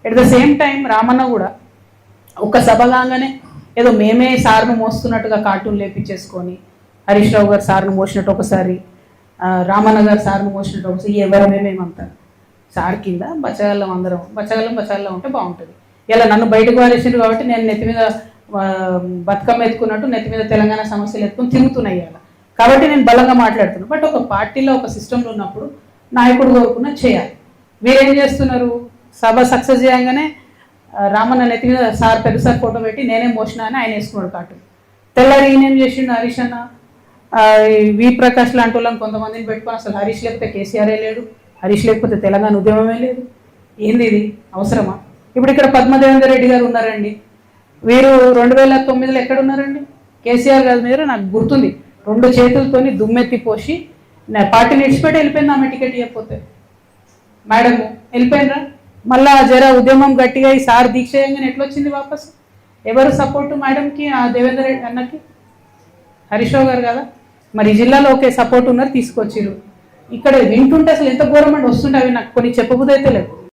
At the same time Ramanna కూడా ఒక సభ కాగానే ఏదో మేమే సార్ను మోస్తున్నట్టుగా కార్టూన్ లేపించేసుకొని హరీష్ రావు గారు సార్ను మోసినట్టు ఒకసారి, రామన్న గారు సార్ను మోసినట్టు ఒకసారి ఎవరు మేమేమంటారు సార్ కింద బచ్చగాళ్ళం అందరం బచ్చగాళ్ళం ఉంటే బాగుంటుంది. ఇలా నన్ను బయటకు వారేసిండ్రు కాబట్టి నేను నెత్తి మీద బతుకమ్మ ఎత్తుకున్నట్టు నెత్తి మీద తెలంగాణ సమస్యలు ఎత్తుకుని తిరుగుతున్నాయి అలా. కాబట్టి నేను బలంగా మాట్లాడుతున్నాను. బట్ ఒక పార్టీలో ఒక సిస్టంలో ఉన్నప్పుడు నాయకుడు కోరుకున్న చేయాలి. వీరేం చేస్తున్నారు, సభ సక్సెస్ చేయగానే రామన్న నెత్తి మీద సార్ పెద్ద సార్ ఫోటో పెట్టి నేనే మోసిన అని ఆయన వేసుకున్నాడు కార్టూన్. తెల్లారి ఈయనేం చేసిండు, హరీష్ అన్న వి ప్రకాష్ లాంటి వాళ్ళని కొంతమందిని పెట్టుకొని అసలు హరీష్ లేకపోతే కేసీఆరే లేడు, హరీష్ లేకపోతే తెలంగాణ ఉద్యమమే లేదు. ఏంది ఇది అవసరమా? ఇప్పుడు ఇక్కడ పద్మదేవేందర్ రెడ్డి గారు ఉన్నారండి. వీరు 2009లో ఎక్కడున్నారండి? కేసీఆర్ గారి మీద నాకు గుర్తుంది 2 చేతులతోని దుమ్మెత్తి పోసి పార్టీని ఇడిచిపెట్టి వెళ్ళిపోయింది. ఆమె టికెట్ ఇవ్వకపోతే మేడము వెళ్ళిపోయినరా. మళ్ళా జర ఉద్యమం గట్టిగా ఈ సార్ దీక్ష చేయగానే ఎట్లొచ్చింది వాపస్? ఎవరు సపోర్టు మేడంకి, ఆ దేవేందర్ రెడ్డి అన్నకి? హరీష్ రావు గారు కదా. మరి జిల్లాలో ఒకే సపోర్ట్ ఉన్నారు, తీసుకొచ్చిరు. ఇక్కడ వింటుంటే అసలు ఎంత ఘోరమండి వస్తుంటే అవి నాకు కొన్ని చెప్పబుద్ధి అయితే లేదు.